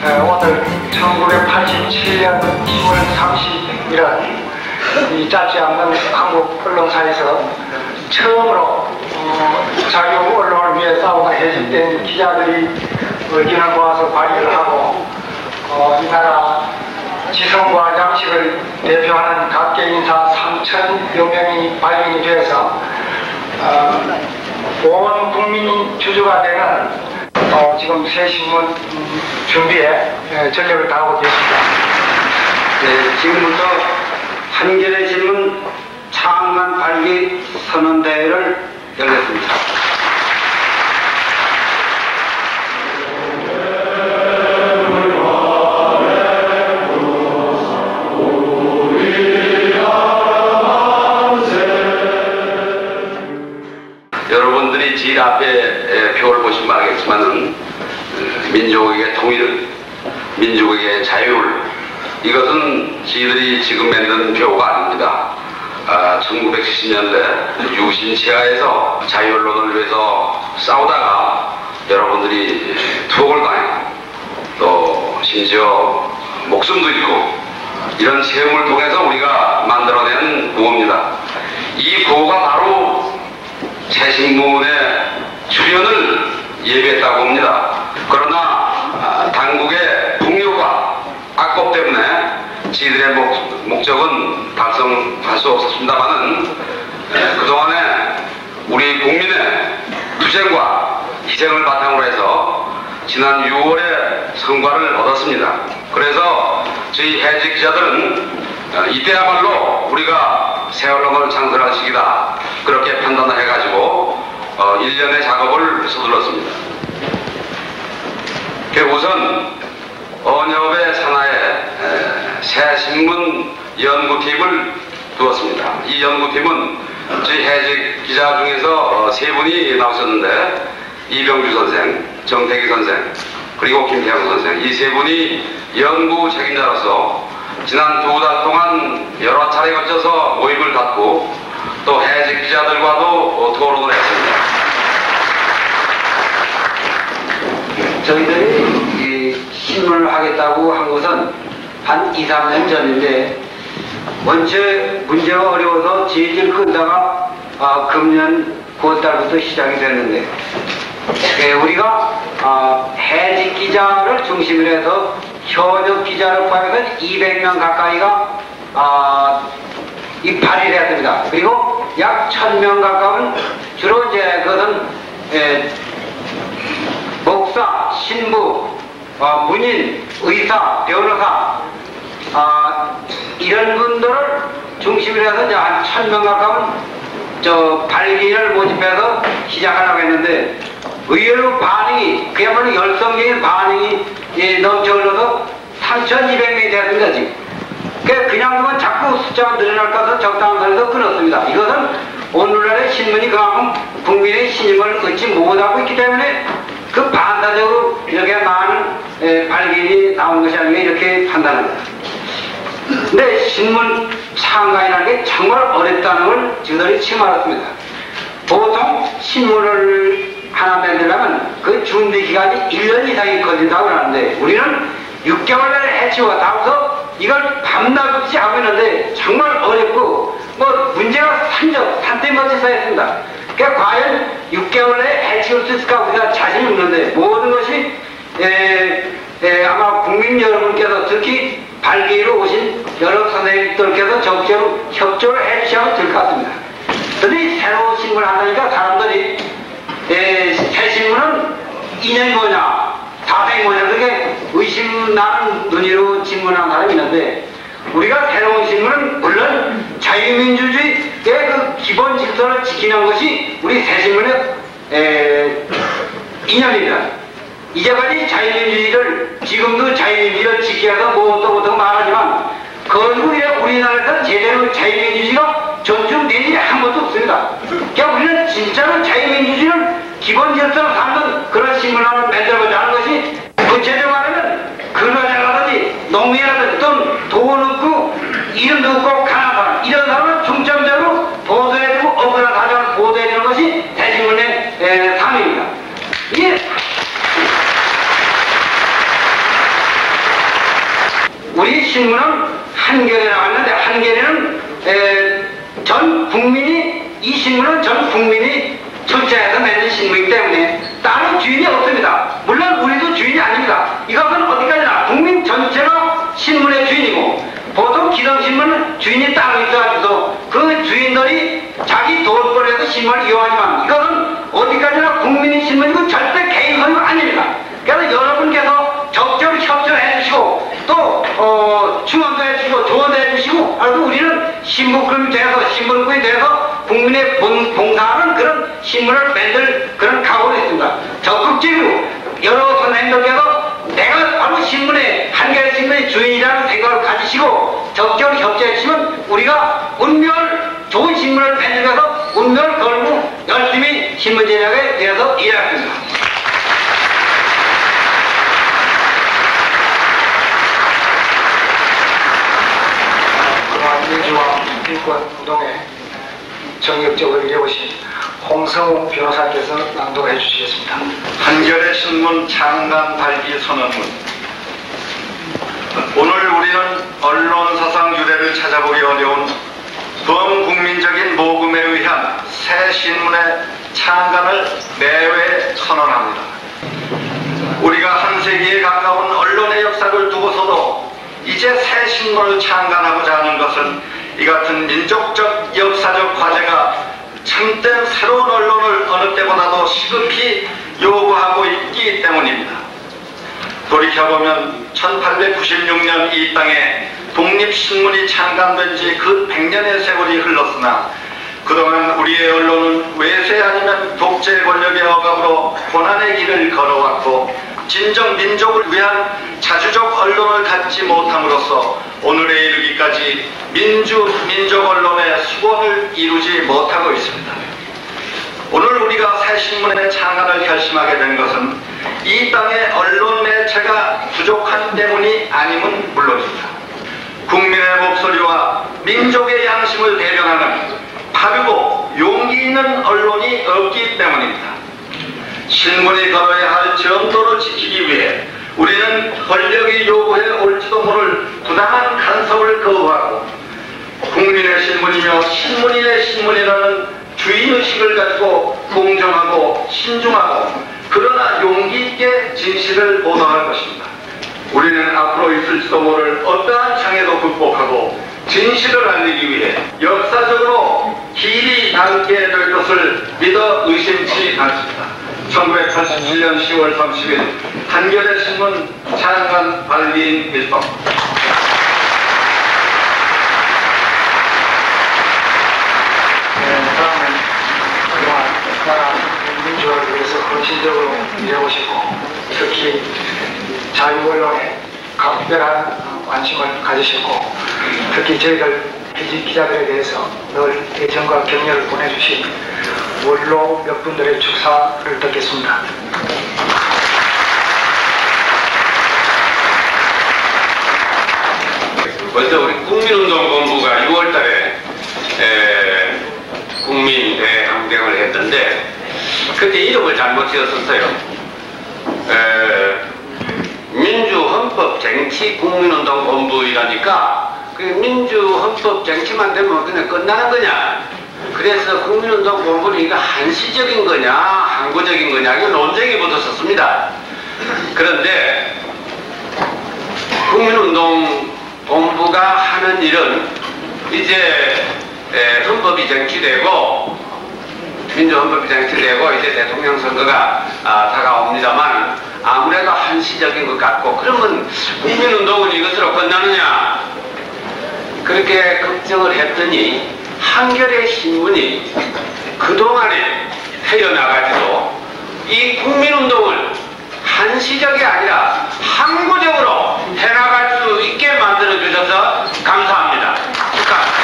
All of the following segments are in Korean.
오늘 1987년 10월 30일은 이 짧지 않은 한국 언론사에서 처음으로 자유 언론을 위해 싸우다 해직된 기자들이 인을 모아서 발의를 하고 이 나라 지성과 양식을 대표하는 각계 인사 3,000여 명이 발의인이 되어서 온 국민이 주주가 되는 지금 새 신문 준비에 전력을 다하고 계십니다. 네, 지금부터 한겨레 신문 창간 발기 선언대회를 열겠습니다. 여러분들이 질 앞에 표를 보시면 알겠지만은 민족에게 통일, 민족에게 자율, 이것은 저희들이 지금 만든 표가 아닙니다. 1970년대 유신 치하에서 자유언론을 위해서 싸우다가 여러분들이 투옥을 당했고 또 심지어 목숨도 잃고 이런 체험을 통해서 우리가 만들어낸 구호입니다. 이 구호가 바로 새 신문의 출연을 예비했다고 봅니다. 그러나 당국의 폭력과 악법 때문에 저희들의 목적은 달성할 수 없었습니다만은 그동안에 우리 국민의 투쟁과 희생을 바탕으로 해서 지난 6월에 성과를 얻었습니다. 그래서 저희 해직 기자들은 이때야말로 우리가 새 언론을 창설할 시기다, 그렇게 판단을 해가지고 1년의 작업을 서둘렀습니다. 우선 언협의 산하에 새 신문 연구팀을 두었습니다. 이 연구팀은 저희 해직 기자 중에서 세 분이 나오셨는데 이병주 선생, 정태기 선생, 그리고 김태형 선생, 이 세 분이 연구 책임자로서 지난 2달 동안 여러 차례 거쳐서 모임을 갖고 또 해직 기자들과도 토론을 했습니다. 저희들이 이 신문을 하겠다고 한 것은 한 2, 3년 전인데 원체 문제가 어려워서 질질 끌다가 금년 9월달부터 시작이 됐는데 우리가 해직 기자를 중심으로 해서 현역 기자를 포함해서 200명 가까이가 이 발의를 했습니다. 그리고 약 1000명 가까운 주로 이제 그것은 목사, 신부, 문인, 의사, 변호사 이런 분들을 중심으로 해서 이제 한 1000명 가까운 발기인을 모집해서 시작하려고 했는데 의외로 반응이 그야말로 열성적인 반응이 넘쳐 흘러서 3,200명이 됐습니다. 지금 그냥 두면 자꾸 숫자가 늘어날 것 같아서 적당한 선에서 끊었습니다. 이것은 오늘날의 신문이 그만큼 국민의 신임을 얻지 못하고 있기 때문에 그 반사적으로 이렇게 많은 발기인이 나온 것이 아닌가 이렇게 판단합니다. 근데 신문 창간이라는 게 정말 어렵다는 걸 저들이 처음 알았습니다. 보통 신문을 하나 만들려면 그 준비 기간이 1년 이상이 걸린다고 하는데 우리는 6개월 내에 해치워 나와서 이걸 밤낮없이 하고 있는데 정말 어렵고 문제가 산더미같이 쌓였습니다. 그러니까 과연 6개월 내에 해치울 수 있을까 우리가 자신이 없는데 모든 것이 아마 국민 여러분께서 특히 발기로 오신 여러 선생님들께서 적극적으로 협조를 해주셔야 될 것 같습니다. 그런데 새로운 신문을 한다니까 사람들이 새 신문은 인연이 뭐냐, 사생이 뭐냐, 그게 의심 나는 눈으로 질문하는 사람이 있는데 우리가 새로운 신문은 물론 자유민주주의의 그 기본 질서를 지키는 것이 우리 새 신문의 이념입니다. 이제까지 자유민주주의를 지금도 자유민주주의를 지키기 위해서 못하고 말하지만 거의 우리나라에서 제대로 자유민주주의가 존중되지 한 것도 없습니다. 그러니까 우리는 진짜로 자유민주주의를 기본 질서로 삼는 그런 신문을 만들어보자 하는 것이 구체적으로 말하면 근로자라든지 농민이라든지 또는 돈 없고 이름도 없고 가난한 사람 이런 사람을 중점적으로 보도해주고 억울한 사정을 보도해주는 것이 대신문의 삶입니다. 이게 우리 신문은 한겨레 나왔는데 한겨레는 전 국민이 이 신문은 전 국민이 출제해서 맺는 신문이기 때문에 다른 주인이 없습니다. 물론 우리도 주인이 아닙니다. 이것은 어디까지나 국민 전체가 신문의 주인이고 보통 기성신문은 주인이 따로 있어가지고 그 주인들이 자기 돈벌이에서 신문을 이용하지만 이것은 어디까지나 국민의 신문이고 절대 개인 선거 아닙니다. 그래서 여러분께서 적절히 협조를 해주시고 또 충원도 해주시고 조언도 해주시고 그래서 우리는 신부꾼이 돼서 신문꾼이 돼서 국민의 봉사하는 그런 신문을 만들 그런 각오를 했습니다. 적극적으로 여러 선생님들께서 내가 바로 신문의 한겨레 신문의 주인이라는 생각을 가지시고 적극적으로 협조해 주시면 우리가 운명을 좋은 신문을 만들어서 운명을 걸고 열심히 신문 제작에 대해서 일하겠습니다. 그동안 민주화 인권 운동에 정력적으로 일해오신 홍성우 변호사께서 낭독해 주시겠습니다. 한겨레 신문 창간 발기 선언문. 오늘 우리는 언론사상 유례를 찾아보기 어려운 범국민적인 모금에 의한 새 신문의 창간을 내외 선언합니다. 우리가 한 세기에 가까운 언론의 역사를 두고서도 이제 새 신문을 창간하고자 하는 것은 이 같은 민족적 역사적 과제가 참된 새로운 언론을 어느 때보다도 시급히 요구하고 있기 때문입니다. 돌이켜보면 1896년 이 땅에 독립신문이 창간된 지 그 100년의 세월이 흘렀으나 그동안 우리의 언론은 외세 아니면 독재 권력의 억압으로 고난의 길을 걸어왔고 진정 민족을 위한 자주적 언론을 갖지 못함으로써 오늘에 이르기까지 민족 언론의 수건을 이루지 못하고 있습니다. 오늘 우리가 새 신문의 창간을 결심하게 된 것은 이 땅의 언론 매체가 부족한 때문이 아님은 물론입니다. 국민의 목소리와 민족의 양심을 대변하는 바르고 용기 있는 언론이 없기 때문입니다. 신문이 걸어야 할 정도를 지키기 위해 우리는 권력이 요구해 올지도 모를 부당한 간섭을 거부하고 국민의 신문이며 신문인의 신문이라는 주인의식을 가지고 공정하고 신중하고 그러나 용기 있게 진실을 보도할 것입니다. 우리는 앞으로 있을지도 모를 어떠한 장애도 극복하고 진실을 알리기 위해 역사적으로 길이 닿게 될 것을 믿어 의심치 않습니다. 1987년 10월 30일 한겨레 신문 창간 발기인 일성. 다음은 그동안 나라 민주화를 위해서 헌신적으로 일해오시고 특히 자유언론에 각별한 관심을 가지셨고 특히 저희들 해직 기자들에 대해서 늘 애정과 격려를 보내주신 원로 몇 분들의 축사를 듣겠습니다. 먼저 우리 국민운동본부가 6월달에 국민대항쟁을 했는데 그때 이름을 잘못 지었었어요. 민주헌법쟁치국민운동본부 이라니까 그 민주헌법쟁치만 되면 그냥 끝나는 거냐, 그래서 국민운동본부는 이거 한시적인 거냐 항구적인 거냐 이거 논쟁이 붙었었습니다. 그런데 국민운동본부가 하는 일은 이제 헌법이 쟁취되고 민주헌법이 쟁취되고 이제 대통령 선거가 다가옵니다만 아무래도 한시적인 것 같고 그러면 국민운동은 이것으로 끝나느냐 그렇게 걱정을 했더니 한겨레 신문이 그동안에 태어나가지고 이 국민운동을 한시적이 아니라 항구적으로 해나갈 수 있게 만들어주셔서 감사합니다. 축하합니다.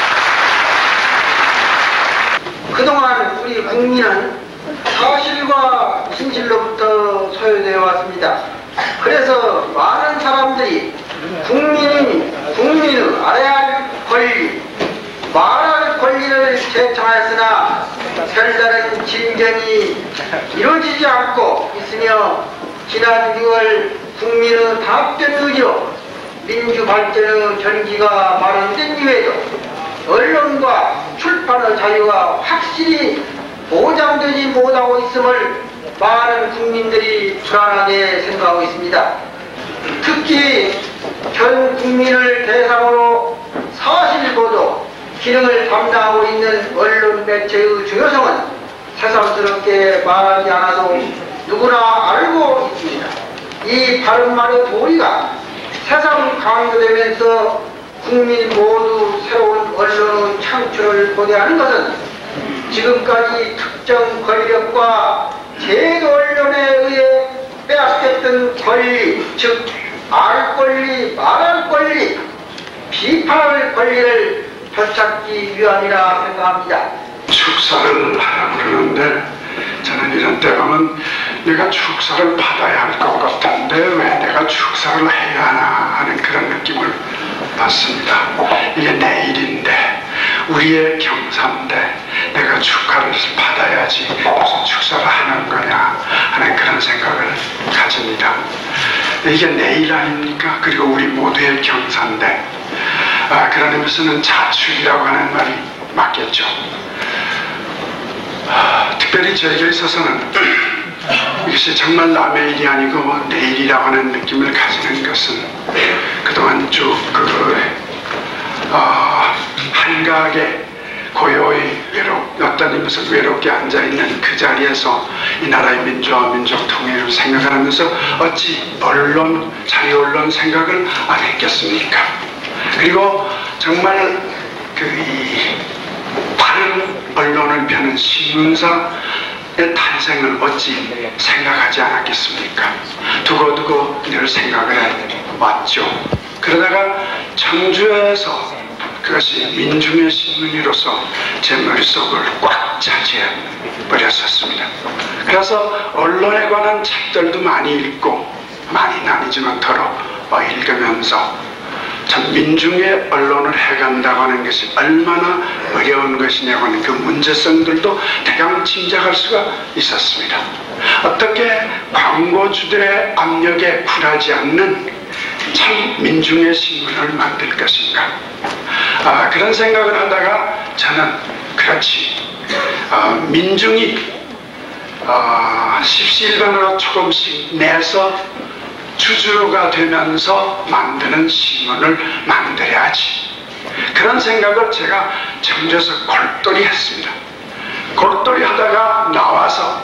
그동안 우리 국민은 사실과 진실로부터 소외되어 왔습니다. 그래서 많은 사람들이 국민의 알아야 할 권리, 말할 권리를 제청하였으나 별다른 진전이 이루어지지 않고 있으며 지난 6월 국민의 답변 의지로 민주발전의 전기가 마련된 이후에도 언론과 출판의 자유가 확실히 보장되지 못하고 있음을 많은 국민들이 불안하게 생각하고 있습니다. 특히 전 국민을 대상으로 사실보도 기능을 담당하고 있는 언론 매체의 중요성은 새삼스럽게 말하지 않아도 누구나 알고 있습니다. 이 바른말의 도리가 새삼 강조되면서 국민 모두 새로운 언론의 창출을 고대하는 것은 지금까지 특정 권력과 제도 언론에 의해 빼앗겼던 권리, 즉 알 권리, 말할 권리, 비판할 권리를 되찾기 위함이라 생각합니다. 축사를 하라고 그러는데 저는 이런 때 가면 내가 축사를 받아야 할 것 같은데 왜 내가 축사를 해야 하나 하는 그런 느낌을 받습니다. 이게 내 일인데 우리의 경사인데 내가 축하를 받아야지 무슨 축사를 하는 거냐 하는 그런 생각을 가집니다. 이게 내 일 아닙니까? 그리고 우리 모두의 경사인데 그런 의미에서는 자축이라고 하는 말이 맞겠죠. 특별히 저에게 있어서는 이것이 정말 남의 일이 아니고 내 일이라고 하는 느낌을 가지는 것은 그동안 쭉 한가하게 고요히 어떤 의미에서 외롭게 앉아있는 그 자리에서 이 나라의 민주화 민족 통일을 생각을 하면서 어찌 언론, 자유 언론 생각을 안 했겠습니까? 그리고 정말 이 다른 언론을 펴는 신문사의 탄생을 어찌 생각하지 않았겠습니까? 두고두고 늘 생각을 해왔죠. 그러다가 청주에서 그것이 민중의 신문으로서 제 머릿속을 꽉 차지해버렸었습니다. 그래서 언론에 관한 책들도 많이 읽고 많이는 아니지만 더러 읽으면서 참 민중의 언론을 해간다고 하는 것이 얼마나 어려운 것이냐고 하는 그 문제성들도 대강 짐작할 수가 있었습니다. 어떻게 광고주들의 압력에 굴하지 않는 참 민중의 신문을 만들 것인가, 그런 생각을 하다가 저는 그렇지, 민중이 십시일반으로 조금씩 내서 주주가 되면서 만드는 신문을 만들어야지, 그런 생각을 제가 청주에서 골똘히 했습니다. 골똘히 하다가 나와서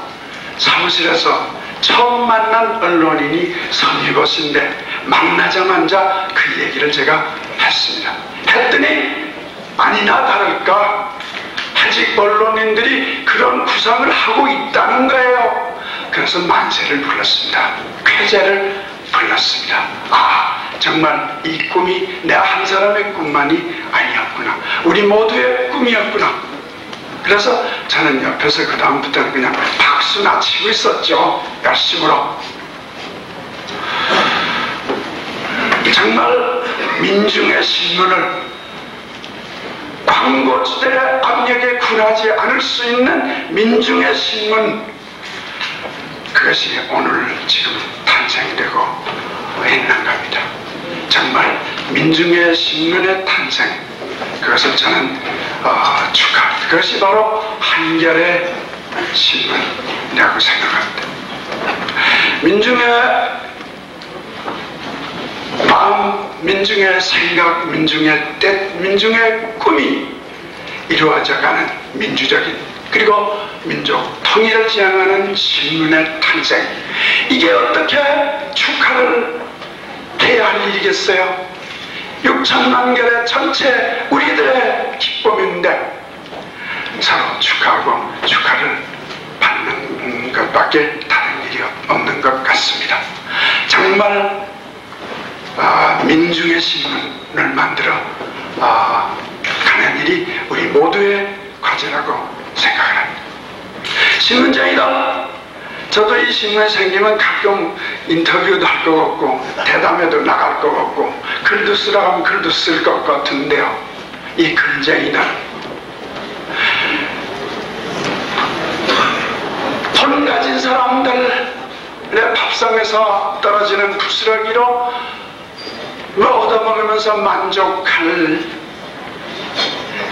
사무실에서 처음 만난 언론인이 선희보신데 만나자마자 그 얘기를 제가 했습니다. 했더니 아니나 다를까 아직 언론인들이 그런 구상을 하고 있다는 거예요. 그래서 만세를 불렀습니다. 쾌제를 불렀습니다. 정말 이 꿈이 내 한 사람의 꿈만이 아니었구나, 우리 모두의 꿈이었구나. 그래서 저는 옆에서 그 다음부터는 그냥 박수나 치고 있었죠. 열심으로. 정말 민중의 신문을 광고주들의 압력에 굴하지 않을 수 있는 민중의 신문, 그것이 오늘 지금 탄생되고 있는 겁니다. 정말 민중의 신문의 탄생, 그것을 저는 축하합니다. 그것이 바로 한결의 신문이라고 생각합니다. 민중의 마음, 민중의 생각, 민중의 뜻, 민중의 꿈이 이루어져가는 민주적인, 그리고 민족 통일을 지향하는 신문의 탄생, 이게 어떻게 축하를 해야 할 일이겠어요? 6천만 개의 전체 우리들의 기쁨인데 서로 축하하고 축하를 받는 것밖에 다른 일이 없는 것 같습니다. 정말 민중의 신문을 만들어 가는 일이 우리 모두의 과제라고 생각을 합니다. 신문쟁이다. 저도 이 신문에 생기면 가끔 인터뷰도 할 것 같고 대담회도 나갈 것 같고 글도 쓰라고 하면 글도 쓸 것 같은데요, 이 글쟁이들, 돈 가진 사람들의 밥상에서 떨어지는 부스러기로 얻어 읽으면서 만족할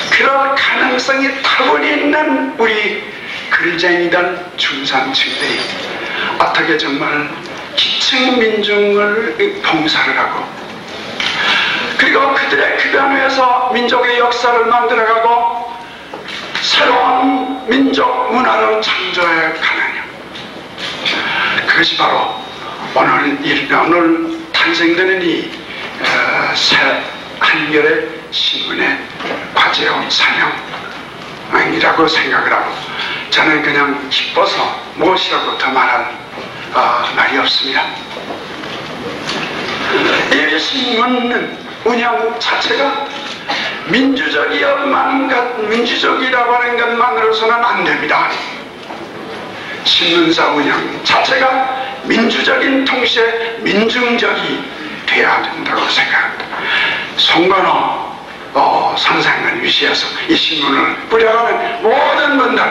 그런 가능성이 타고리 있는 우리 글쟁이들 중산층들이 어떻게 정말 기층 민중을 봉사를 하고 그리고 그들의 그변 위에서 민족의 역사를 만들어가고 새로운 민족 문화를 창조해 가느냐. 그것이 바로 오늘 탄생되는 이 새 한겨레 신문의 과제요 사명이라고 생각을 하고 저는 그냥 기뻐서 무엇이라고 더 말할 말이 없습니다. 이 신문 운영 자체가 민주적이라고 하는 것만으로서는 안 됩니다. 신문사 운영 자체가 민주적인 동시에 민중적이 돼야 된다고 생각합니다. 송건호 선생을 위시해서 이 신문을 뿌려가는 모든 분들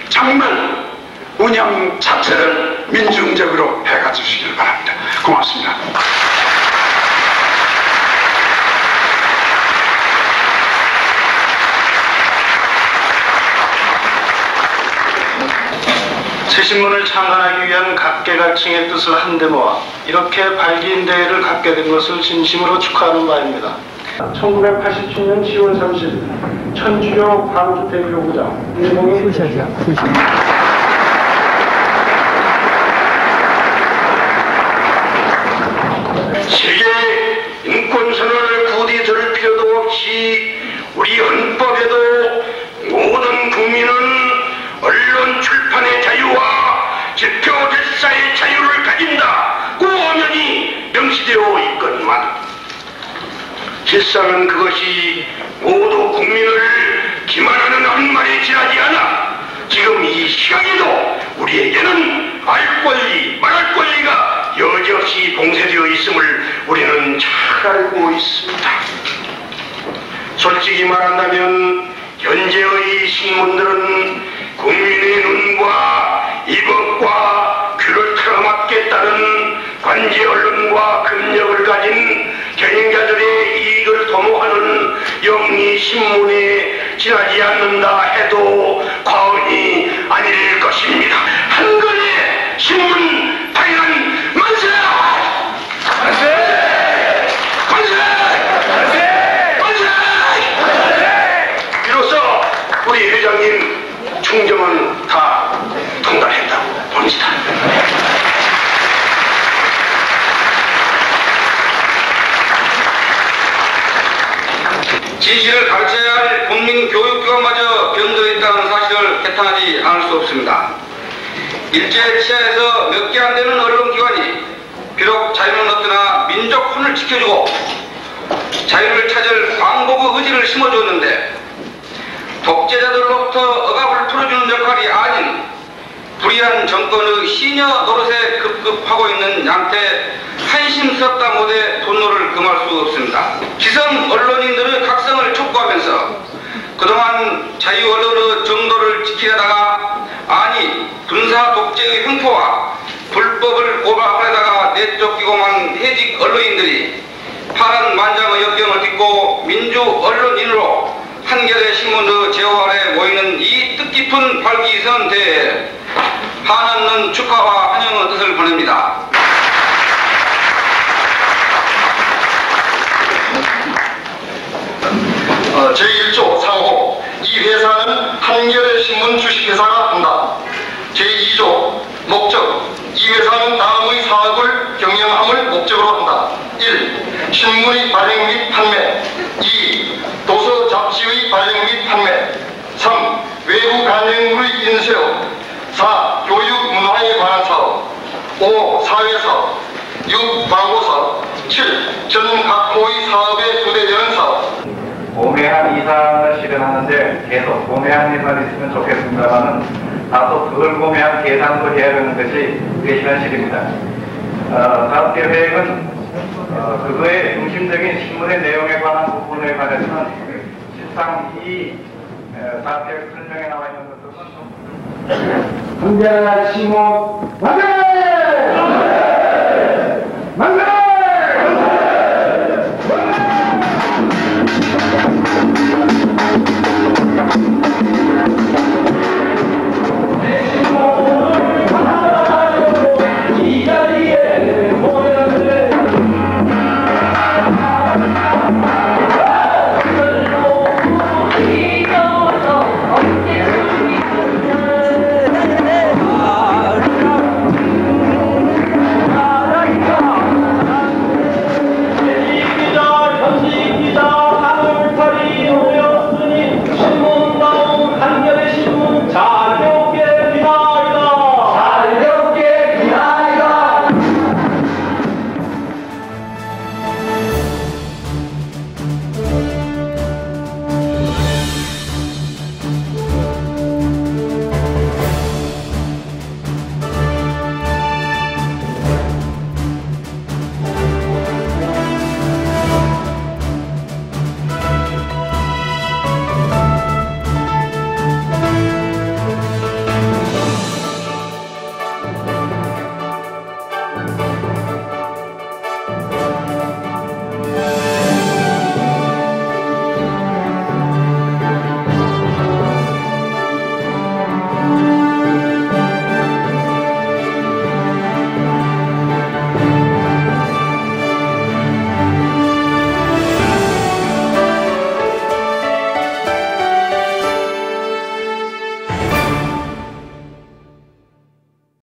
정말 운영 자체를 민중적으로 해가 주시길 바랍니다. 고맙습니다. 새 신문을 창간하기 위한 각계각층의 뜻을 한데 모아 이렇게 발기인 대회를 갖게 된 것을 진심으로 축하하는 바입니다. 1987년 10월 30일 천주교 광주 대교구장 일봉이 세계 인권선언을 부디 들을 필요도 없이 우리 헌법에도 모든 국민은 언론 출판의 자유와 집회 결사의 자유를 가진다고 엄연히 명시되어 있건만 실상은 그것이 모두 국민을 기만하는 한 말에 지나지 않아 지금 이 시간에도 우리에게는 알 권리, 말할 권리가 여지없이 봉쇄되어 있음을 우리는 잘 알고 있습니다. 솔직히 말한다면 현재의 신문들은 국민의 눈과 이목과 귀를 틀어막겠다는 관제 언론과 금력을 가진 경영자들의 이익을 도모하는 영리 신문에 지나지 않는다 해도 과언이 아닐 것입니다. 한글의 신문 발간 만세! 만세! 만세! 만세! 만세! 비로소 우리 회장님 충정은 다 통달했다고 봅니다. 진실을 가르쳐야 할 국민교육기관마저 변두에 있다는 사실을 개탄하지 않을 수 없습니다. 일제 치하에서 몇 개 안 되는 언론기관이 비록 자유는 없으나 민족혼을 지켜주고 자유를 찾을 광복의 의지를 심어주었는데 독재자들로부터 억압을 풀어주는 역할이 아닌 불의한 정권의 시녀 노릇에 급급하고 있는 양태 한심스럽다 못해 분노를 금할 수 없습니다. 기성 언론인들의 각성을 촉구하면서 그동안 자유 언론의 정도를 지키려다가 아니 군사 독재의 횡포와 불법을 고발하려다가 내쫓기고만 해직 언론인들이 파란만장의 역경을 딛고 민주 언론인으로 한겨레 신문의 제호 아래 모이는 이 뜻깊은 발기선 대회에 한없는 축하와 환영의 뜻을 보냅니다. 제1조 상호 이 회사는 한겨레 신문 주식회사가 한다. 제2조 목적 이 회사는 다음의 사업을 경영함을 목적으로 한다. 1. 신문의 발행 및 판매 2. 도서 잡지의 발행 및 판매 3. 외부 간행물의 인쇄업 4. 교육 문화에 관한 사업 5. 사회사업 6. 광고사업 7. 전 각호의 사업에 부대되는 사업. 고매한 이상을 실현하는데 계속 고매한 일만 있으면 좋겠습니다만은 다소 덜 고매한 계산도 해야 하는 것이 현실입니다. 다음 대회는 그거의 중심적인 신문의 내용에 관한 부분에 관해서는 실상 이 사태 설명에 나와 있는 것들은 한겨레 신문 완전